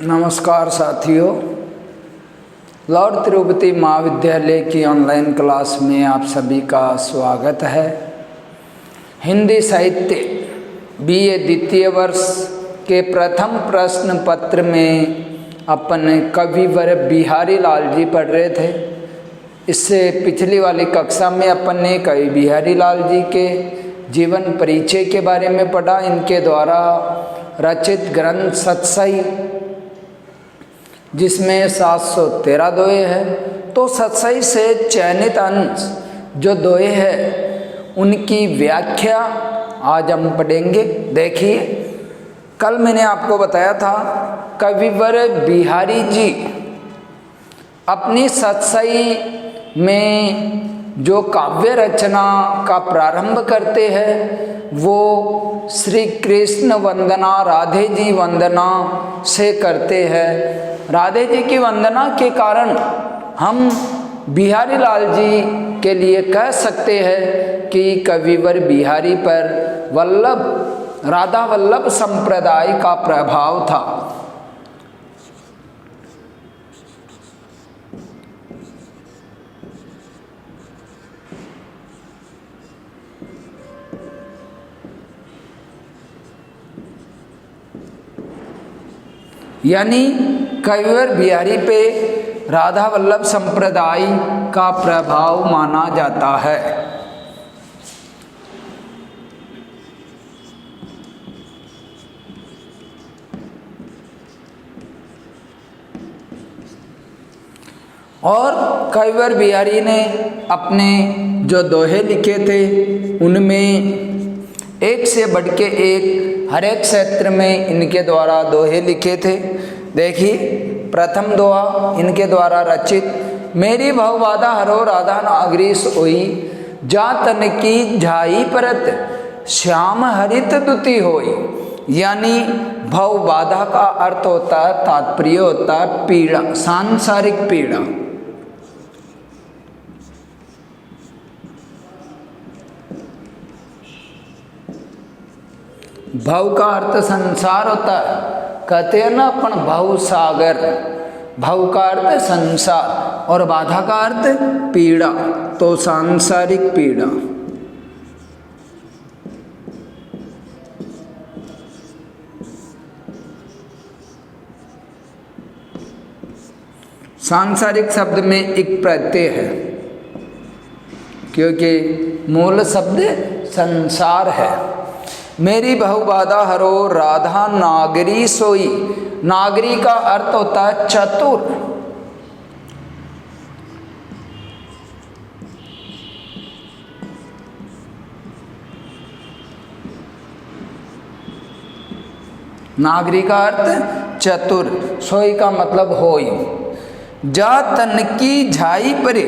नमस्कार साथियों, लॉर्ड तिरुपति महाविद्यालय की ऑनलाइन क्लास में आप सभी का स्वागत है। हिंदी साहित्य बीए द्वितीय वर्ष के प्रथम प्रश्न पत्र में अपन कविवर बिहारी लाल जी पढ़ रहे थे। इससे पिछली वाली कक्षा में अपन ने कवि बिहारी लाल जी के जीवन परिचय के बारे में पढ़ा। इनके द्वारा रचित ग्रंथ सतसई, जिसमें 713 दोहे हैं। तो सतसई से चयनित अंश जो दोहे हैं उनकी व्याख्या आज हम पढ़ेंगे। देखिए, कल मैंने आपको बताया था कविवर बिहारी जी अपनी सतसई में जो काव्य रचना का प्रारंभ करते हैं वो श्री कृष्ण वंदना, राधे जी वंदना से करते हैं। राधे जी की वंदना के कारण हम बिहारी लाल जी के लिए कह सकते हैं कि कविवर बिहारी पर वल्लभ राधा वल्लभ संप्रदाय का प्रभाव था। यानी कविवर बिहारी पे राधा वल्लभ संप्रदाय का प्रभाव माना जाता है। और कविवर बिहारी ने अपने जो दोहे लिखे थे उनमें एक से बढ़ के एक हर एक क्षेत्र में इनके द्वारा दोहे लिखे थे। देखिए, प्रथम दोहा इनके द्वारा रचित, मेरी भवबाधा हरो राधा नागरी सोई, जा तन की झाई परत श्याम हरित दुति होई। यानी भव बाधा का अर्थ होता है, तात्पर्य होता है पीड़ा, सांसारिक पीड़ा। भव का अर्थ संसार होता है, कहते हैं ना अपन भव सागर। भव का अर्थ संसार और बाधा का अर्थ पीड़ा, तो सांसारिक पीड़ा। सांसारिक शब्द में एक प्रत्यय है क्योंकि मूल शब्द संसार है। मेरी बहुबाधा हरो राधा नागरी सोई। नागरी का अर्थ होता है चतुर। नागरी का अर्थ चतुर, सोई का मतलब होई। जा तन की झाई परे,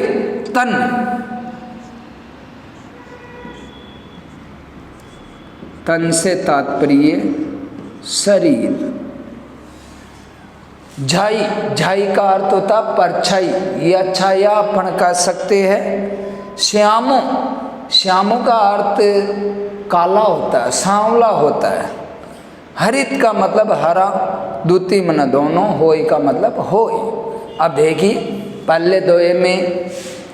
तन से तात्पर्य शरीर। झाई, झाई का अर्थ होता परछाई या छाया अपन कह सकते हैं। श्यामो, श्यामो का अर्थ काला होता है, सांवला होता है। हरित का मतलब हरा, द्वितीय मन दोनों, होई का मतलब होई। अब देखिए, पहले दोहे में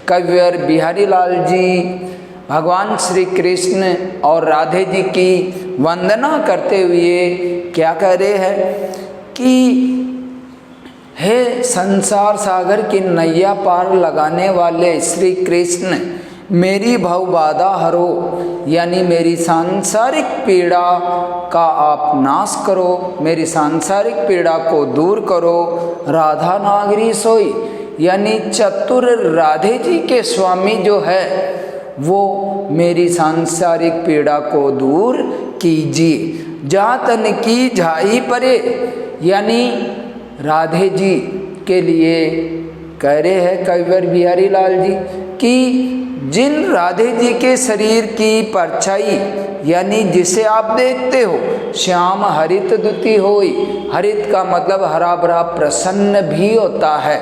कविवर बिहारी लाल जी भगवान श्री कृष्ण और राधे जी की वंदना करते हुए क्या कह रहे हैं कि हे संसार सागर की नैया पार लगाने वाले श्री कृष्ण, मेरी भव बाधा हरो, यानी मेरी सांसारिक पीड़ा का आप नाश करो, मेरी सांसारिक पीड़ा को दूर करो। राधा नागरी सोई, यानी चतुर राधे जी के स्वामी जो है वो मेरी सांसारिक पीड़ा को दूर कीजिए। जा तन की झाई परे, यानी राधे जी के लिए कह रहे हैं कविवर बिहारी लाल जी कि जिन राधे जी के शरीर की परछाई, यानी जिसे आप देखते हो, श्याम हरित दुति होई। हरित का मतलब हरा भरा प्रसन्न भी होता है।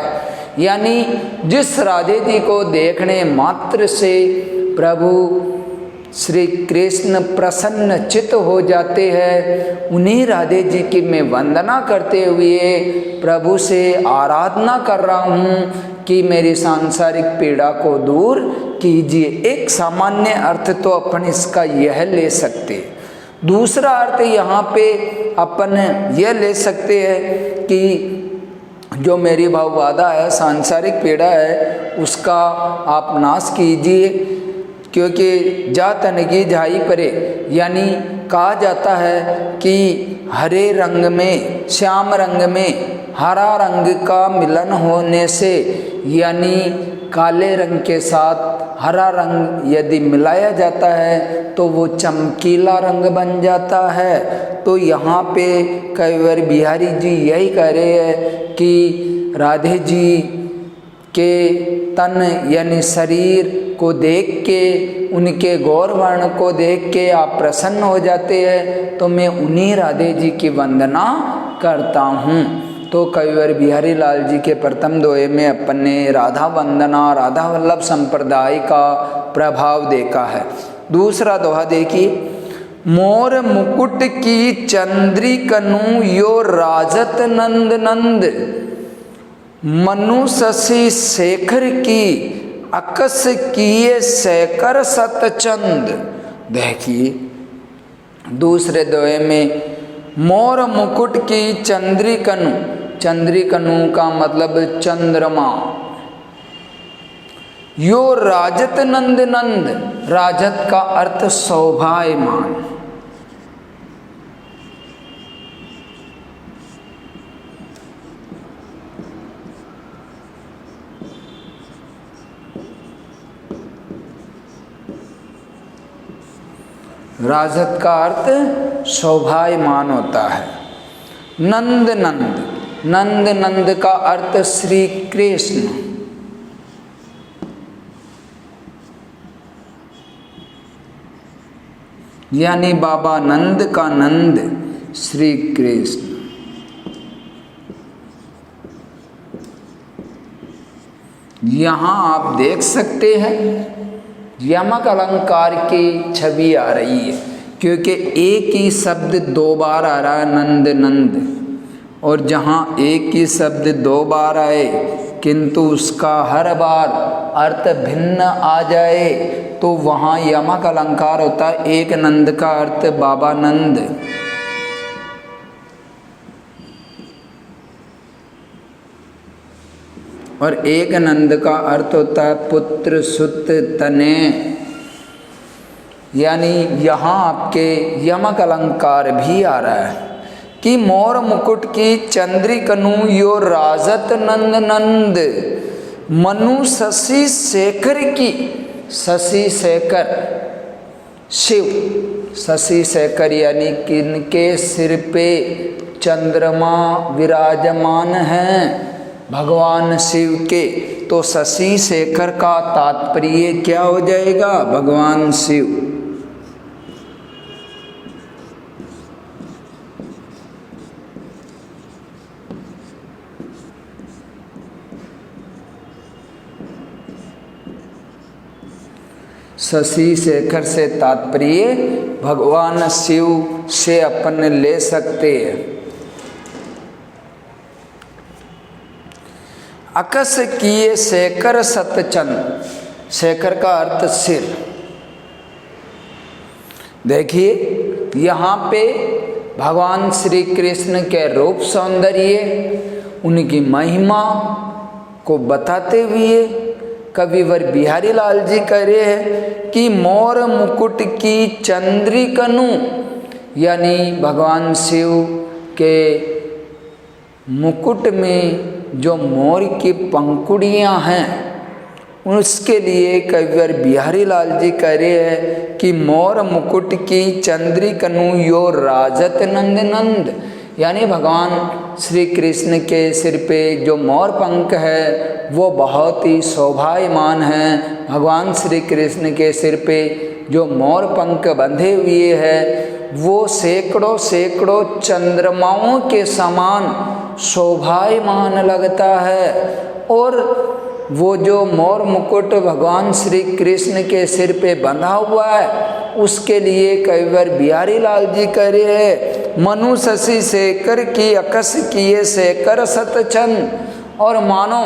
यानी जिस राधे जी को देखने मात्र से प्रभु श्री कृष्ण प्रसन्न चित्त हो जाते हैं, उन्हीं राधे जी की मैं वंदना करते हुए प्रभु से आराधना कर रहा हूँ कि मेरी सांसारिक पीड़ा को दूर कीजिए। एक सामान्य अर्थ तो अपन इसका यह ले सकते। दूसरा अर्थ यहाँ पे अपन यह ले सकते हैं कि जो मेरी भावबाधा है, सांसारिक पीड़ा है, उसका आप नाश कीजिए, क्योंकि जा तन की झाई परे, यानी कहा जाता है कि हरे रंग में, श्याम रंग में हरा रंग का मिलन होने से, यानी काले रंग के साथ हरा रंग यदि मिलाया जाता है तो वो चमकीला रंग बन जाता है। तो यहाँ पे कैवर बिहारी जी यही कह रहे हैं कि राधे जी के तन यानी शरीर को देख के, उनके गौर वर्ण को देख के आप प्रसन्न हो जाते हैं, तो मैं उन्हीं राधे जी की वंदना करता हूँ। तो कविवर बिहारी लाल जी के प्रथम दोहे में अपन ने राधा वंदना, राधा वल्लभ संप्रदाय का प्रभाव देखा है। दूसरा दोहा देखिए, मोर मुकुट की चंद्रिकनु यो राजत नंद नंद, मनु शशि शेखर की अकस किए शेखर सतचंद। देखिए दूसरे दोहे में मोर मुकुट की चंद्रिकनु, चंद्रिकनु का मतलब चंद्रमा, यो राजत नंद नंद, राजत का अर्थ शोभायमान, राजत का अर्थ शोभायमान होता है। नंद नंद, नंद नंद का अर्थ श्री कृष्ण, यानी बाबा नंद का नंद श्री कृष्ण। यहाँ आप देख सकते हैं यमक अलंकार की छवि आ रही है, क्योंकि एक ही शब्द दो बार आ रहा है नंद नंद, और जहाँ एक ही शब्द दो बार आए किंतु उसका हर बार अर्थ भिन्न आ जाए तो वहाँ यमक अलंकार होता है। एक नंद का अर्थ बाबा नंद, और एक नंद का अर्थ होता है पुत्र सुत तने, यानी यहाँ आपके यमक अलंकार भी आ रहा है कि मोर मुकुट की चंद्रिकनु यो राजत नंद नंद, मनु शशि शेखर की, शशि शेखर शिव, शशि शेखर यानी किनके सिर पे चंद्रमा विराजमान हैं, भगवान शिव के। तो शशि शेखर का तात्पर्य क्या हो जाएगा? भगवान शिव। शशि शेखर से तात्पर्य भगवान शिव से अपन ले सकते हैं। अकस किए शेखर सतचंद, शेखर का अर्थ सिर। देखिए यहाँ पे भगवान श्री कृष्ण के रूप सौंदर्य, उनकी महिमा को बताते हुए कविवर बिहारी लाल जी कह रहे हैं कि मोर मुकुट की चंद्रिकनु, यानी भगवान शिव के मुकुट में जो मोर की पंखुड़ियाँ हैं उसके लिए कविवर बिहारी लाल जी कह रहे हैं कि मोर मुकुट की चंद्रिकनु यो राजत नंद नंद, यानी भगवान श्री कृष्ण के सिर पे जो मोर पंख है वो बहुत ही शोभायमान है। भगवान श्री कृष्ण के सिर पे जो मोर पंख बंधे हुए हैं वो सैकड़ों सैकड़ों चंद्रमाओं के समान शोभायमान लगता है। और वो जो मोर मुकुट भगवान श्री कृष्ण के सिर पे बंधा हुआ है, उसके लिए कई बार बिहारी लाल जी कह रहे हैं, मनु शशि शेखर की अकस किए शेखर सतचंद। और मानो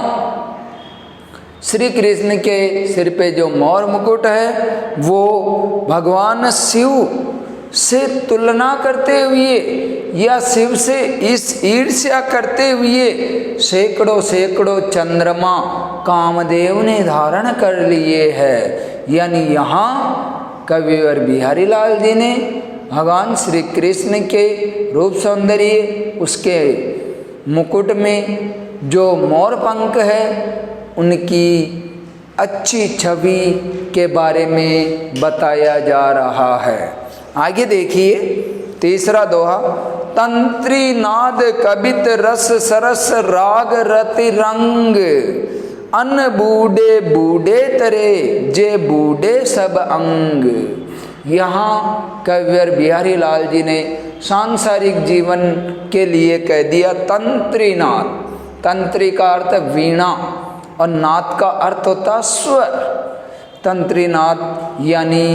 श्री कृष्ण के सिर पे जो मोर मुकुट है वो भगवान शिव से तुलना करते हुए या शिव से इस ईर्ष्या करते हुए सैकड़ों सैकड़ों चंद्रमा कामदेव ने धारण कर लिए हैं। यानी यहाँ कविवर बिहारी लाल जी ने भगवान श्री कृष्ण के रूप सौंदर्य, उसके मुकुट में जो मोर पंख है, उनकी अच्छी छवि के बारे में बताया जा रहा है। आगे देखिए तीसरा दोहा, तंत्री नाद कबित रस सरस राग रति रंग, अन बूढ़े बूढ़े तरे जे बूढ़े सब अंग। यहाँ कविवर बिहारी लाल जी ने सांसारिक जीवन के लिए कह दिया तंत्री नाद। तंत्री का अर्थ वीणा और नाद का अर्थ होता स्वर। तंत्री नाद यानी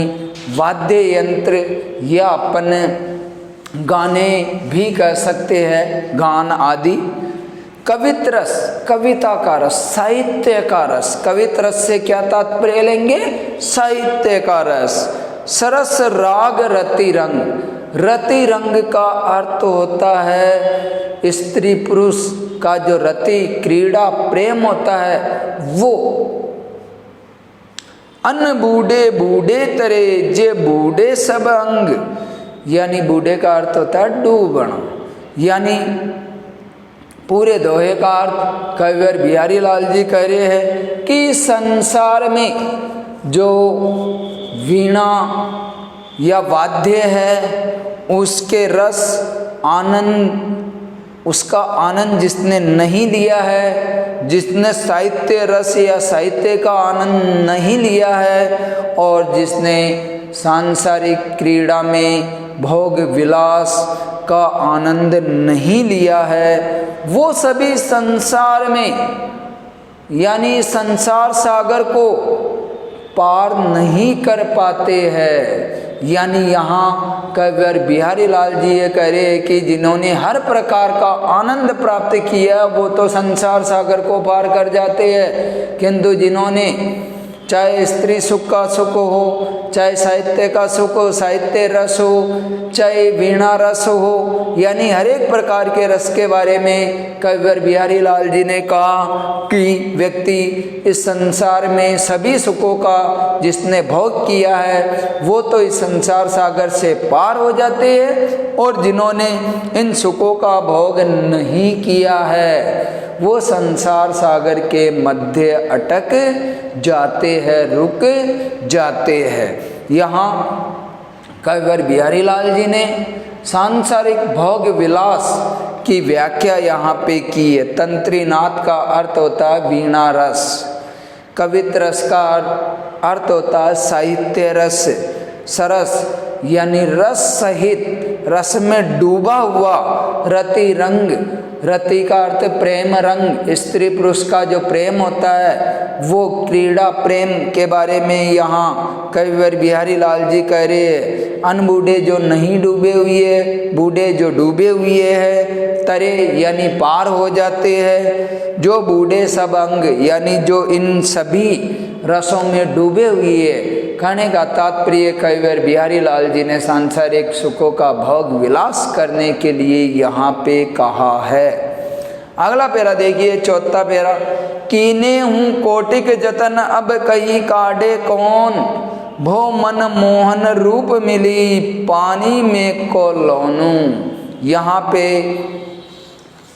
वाद्य यंत्र, या अपन गाने भी कह सकते हैं, गान आदि। कवित रस, कविता का रस, साहित्य का रस। कवित रस से क्या तात्पर्य लेंगे? साहित्य का रस। सरस राग रति रंग। रति रंग का अर्थ होता है स्त्री पुरुष का जो रति क्रीड़ा प्रेम होता है वो। अन बूढ़े बूढ़े तरे जे बूढ़े सब अंग, यानी बूढ़े का अर्थ होता है डूबना। यानी पूरे दोहे का अर्थ कविवर बिहारी लाल जी कह रहे हैं कि संसार में जो वीणा या वाद्य है उसके रस आनंद, उसका आनंद जिसने नहीं लिया है, जिसने साहित्य रस या साहित्य का आनंद नहीं लिया है, और जिसने सांसारिक क्रीड़ा में भोग विलास का आनंद नहीं लिया है, वो सभी संसार में यानी संसार सागर को पार नहीं कर पाते हैं। यानी यहाँ कविवर बिहारी लाल जी ये कह रहे हैं कि जिन्होंने हर प्रकार का आनंद प्राप्त किया वो तो संसार सागर को पार कर जाते हैं, किंतु जिन्होंने चाहे स्त्री सुख का सुख हो, चाहे साहित्य का सुख हो, साहित्य रस हो, चाहे वीणा रस हो, यानी हर एक प्रकार के रस के बारे में कविवर बिहारी लाल जी ने कहा कि व्यक्ति इस संसार में सभी सुखों का जिसने भोग किया है वो तो इस संसार सागर से पार हो जाते हैं, और जिन्होंने इन सुखों का भोग नहीं किया है वो संसार सागर के मध्य अटक जाते हैं, रुक जाते हैं। यहाँ कविवर बिहारी लाल जी ने सांसारिक भोग विलास की व्याख्या यहाँ पे की है। तंत्री नाद का अर्थ होता है वीणा रस, कवित रस का अर्थ होता है साहित्य रस, सरस यानी रस सहित, रस में डूबा हुआ, रति रंग, रति का अर्थ प्रेम रंग, स्त्री पुरुष का जो प्रेम होता है वो क्रीड़ा प्रेम के बारे में यहाँ कविवर बिहारी लाल जी कह रहे हैं। अनबूढ़े जो नहीं डूबे हुए, बूढ़े जो डूबे हुए हैं, तरे यानी पार हो जाते हैं, जो बूढ़े सब अंग यानी जो इन सभी रसों में डूबे हुए। कहने का तात्पर्य कविवर बिहारी लाल जी ने सांसारिक सुखों का भोग विलास करने के लिए यहाँ पे कहा है। अगला पेरा देखिए, चौथा पेरा, कीने हूँ कोटिक जतन अब कही काढ़े कौन, भो मन मोहन रूप मिली पानी में को लोनू। यहाँ पे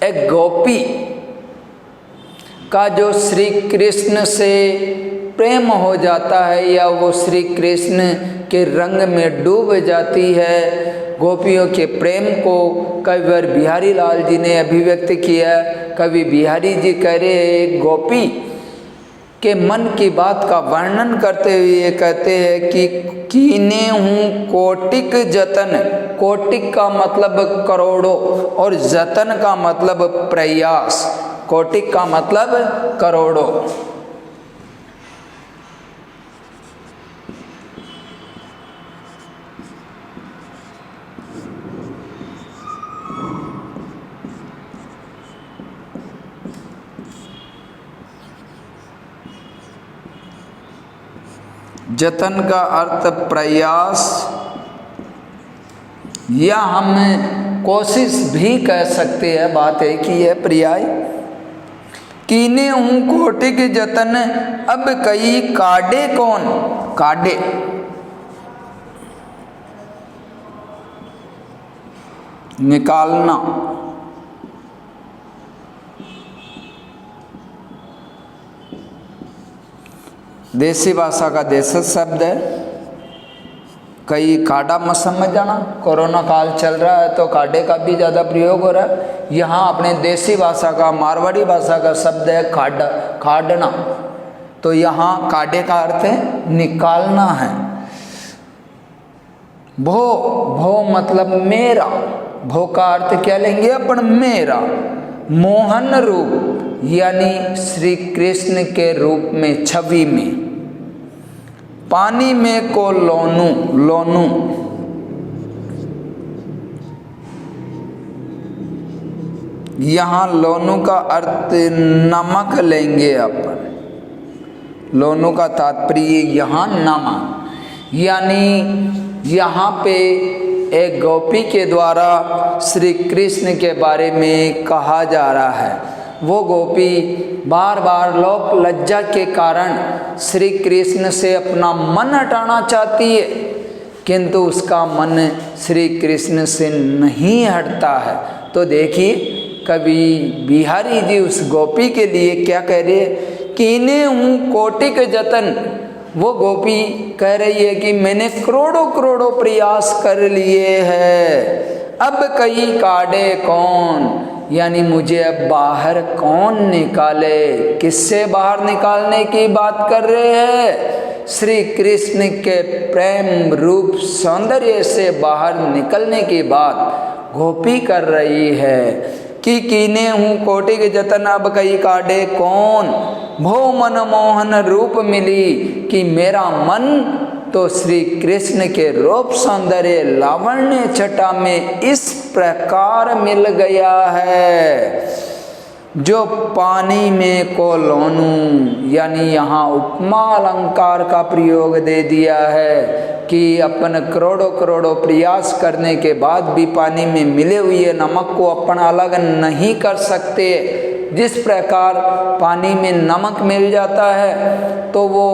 एक गोपी का जो श्री कृष्ण से प्रेम हो जाता है या वो श्री कृष्ण के रंग में डूब जाती है, गोपियों के प्रेम को कविवर बिहारी लाल जी ने अभिव्यक्त किया। कवि बिहारी जी कह रहे हैं एक गोपी के मन की बात का वर्णन करते हुए कहते हैं कि कीने हूँ कोटिक जतन। कोटिक का मतलब करोड़ों और जतन का मतलब प्रयास। कोटिक का मतलब करोड़ों। जतन का अर्थ प्रयास, या हम कोशिश भी कह सकते हैं, बात एक ही है, पर्याय। कीने हूँ कोटि के जतन, अब कई काढ़े कौन, काढ़े, निकालना। देसी भाषा का देशज शब्द है। कई काढ़ा मत समझ जाना, कोरोना काल चल रहा है तो काढ़े का भी ज़्यादा प्रयोग हो रहा है। यहाँ अपने देसी भाषा का, मारवाड़ी भाषा का शब्द है काढ़ा, काढ़ना। तो यहाँ काढ़े का अर्थ है निकालना है। भो, भो मतलब मेरा, भो का अर्थ क्या लेंगे अपन, मेरा। मोहन रूप यानी श्री कृष्ण के रूप में, छवि में। पानी में को लोनू, लोनू यहाँ लोनू का अर्थ नमक लेंगे अपन। लोनू का तात्पर्य यहाँ नमक, यानी यहाँ पे एक गोपी के द्वारा श्री कृष्ण के बारे में कहा जा रहा है। वो गोपी बार बार लोक लज्जा के कारण श्री कृष्ण से अपना मन हटाना चाहती है, किंतु उसका मन श्री कृष्ण से नहीं हटता है। तो देखिए कवि बिहारी जी उस गोपी के लिए क्या कह रहे हैं, कीने हूँ कोटि के जतन। वो गोपी कह रही है कि मैंने करोड़ों करोड़ों प्रयास कर लिए हैं, अब कई काढ़े कौन, यानी मुझे अब बाहर कौन निकाले। किससे बाहर निकालने की बात कर रहे हैं, श्री कृष्ण के प्रेम रूप सौंदर्य से बाहर निकलने की बात गोपी कर रही है। कि कीने हूँ कोटि के जतन, अब कई काढ़े कौन। भो मन मोहन रूप मिली, कि मेरा मन तो श्री कृष्ण के रूप सौंदर्य लावण्य छटा में इस प्रकार मिल गया है, जो पानी में को लोनू, यानी यहाँ उपमा अलंकार का प्रयोग दे दिया है कि अपन करोड़ों करोड़ों प्रयास करने के बाद भी पानी में मिले हुए नमक को अपन अलग नहीं कर सकते। जिस प्रकार पानी में नमक मिल जाता है तो वो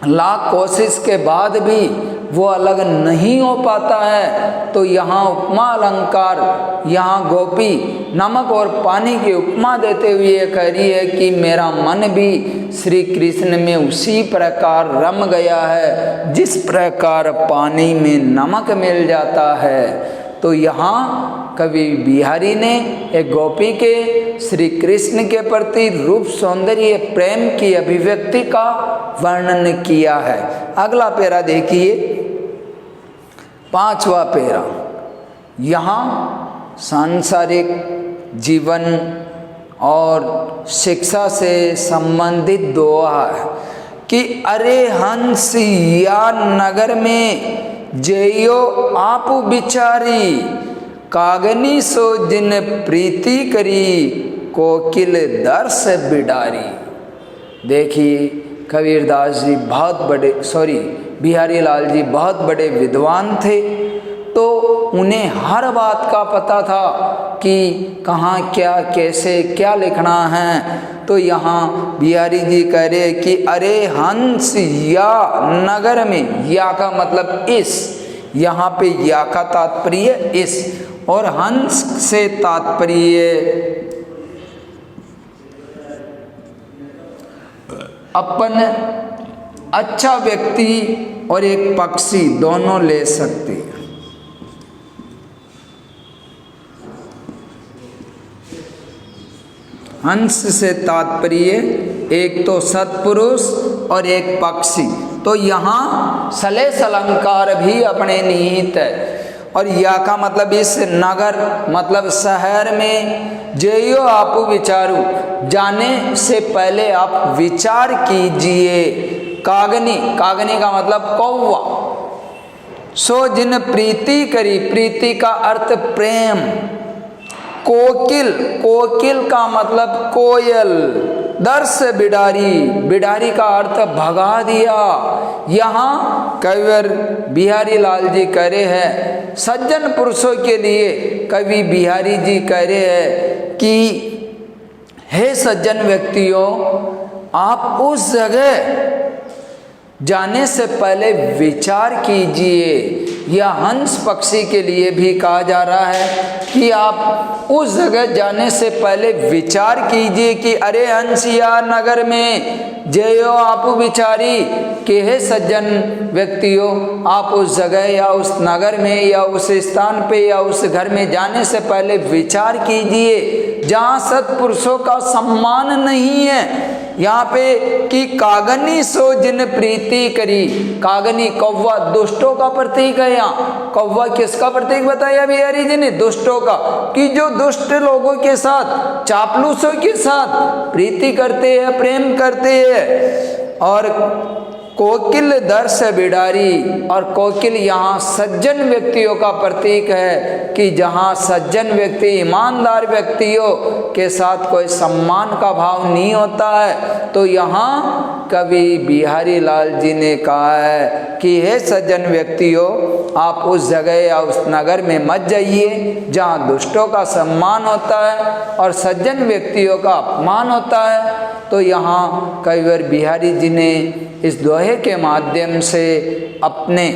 लाख कोशिश के बाद भी वो अलग नहीं हो पाता है। तो यहाँ उपमा अलंकार, यहाँ गोपी नमक और पानी की उपमा देते हुए कह रही है कि मेरा मन भी श्री कृष्ण में उसी प्रकार रम गया है जिस प्रकार पानी में नमक मिल जाता है। तो यहाँ कवि बिहारी ने एक गोपी के श्री कृष्ण के प्रति रूप सौंदर्य प्रेम की अभिव्यक्ति का वर्णन किया है। अगला पेरा देखिए, 5वां पेरा। यहाँ सांसारिक जीवन और शिक्षा से संबंधित दोहा है कि अरे हंस या नगर में जइयो आप बिचारी, कागनी सो जिन प्रीति करी, कोकिल दर्श बिडारी। देखिए कबीरदास जी बहुत बड़े, बिहारी लाल जी बहुत बड़े विद्वान थे, तो उन्हें हर बात का पता था कि कहाँ क्या कैसे क्या लिखना है। तो यहाँ बिहारी जी कह रहे कि अरे हंस या नगर में, या का मतलब इस, यहाँ पे या का तात्पर्य इस, और हंस से तात्पर्य अपन अच्छा व्यक्ति और एक पक्षी दोनों ले सकते हैं। हंस से तात्पर्य एक तो सत्पुरुष और एक पक्षी। तो यहाँ सलेस अलंकार भी अपने निहित है। और या का मतलब इस, नगर मतलब शहर में, जइयो आप विचारू, जाने से पहले आप विचार कीजिए। कागनी, कागनी का मतलब कौवा। सो जिन प्रीति करी, प्रीति का अर्थ प्रेम। कोकिल, कोकिल का मतलब कोयल। दर्श बिडारी, बिडारी का अर्थ भगा दिया, यहाँ कविवर बिहारी लाल जी कह रहे हैं, सज्जन पुरुषों के लिए कवि बिहारी जी कह रहे हैं कि हे सज्जन व्यक्तियों, आप उस जगह जाने से पहले विचार कीजिए। यह हंस पक्षी के लिए भी कहा जा रहा है कि आप उस जगह जाने से पहले विचार कीजिए कि अरे हंस या नगर में जयो आप विचारी, कि हे सज्जन व्यक्तियों, आप उस जगह या उस नगर में या उस स्थान पे या उस घर में जाने से पहले विचार कीजिए जहाँ सत्पुरुषों का सम्मान नहीं है। यहाँ पे कि कागनी सो जिन प्रीति करी, कागनी कौवा दुष्टों का प्रतीक है। यहाँ कौवा किसका प्रतीक बताया बिहारी जी ने? दुष्टों का, कि जो दुष्ट लोगों के साथ, चापलूसों के साथ प्रीति करते हैं, प्रेम करते हैं। और कोकिल दर्श बिडारी, और कोकिल यहाँ सज्जन व्यक्तियों का प्रतीक है कि जहाँ सज्जन व्यक्ति, ईमानदार व्यक्तियों के साथ कोई सम्मान का भाव नहीं होता है। तो यहाँ कवि बिहारी लाल जी ने कहा है कि हे सज्जन व्यक्तियों, आप उस जगह या उस नगर में मत जाइए जहाँ दुष्टों का सम्मान होता है और सज्जन व्यक्तियों का अपमान होता है। तो यहाँ कविवर बिहारी जी ने इस दोहे के माध्यम से अपने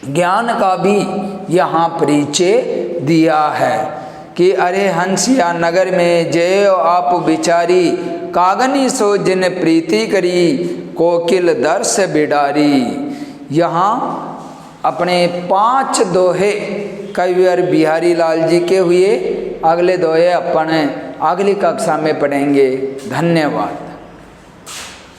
ज्ञान का भी यहाँ परिचय दिया है कि अरे हंस या नगर में जय आप बिचारी, कागनी सो जिन प्रीति करी, कोकिल दर्श बिडारी। यहाँ अपने 5 दोहे कविवर बिहारी लाल जी के हुए। अगले दोहे अपन अगली कक्षा में पढ़ेंगे। धन्यवाद।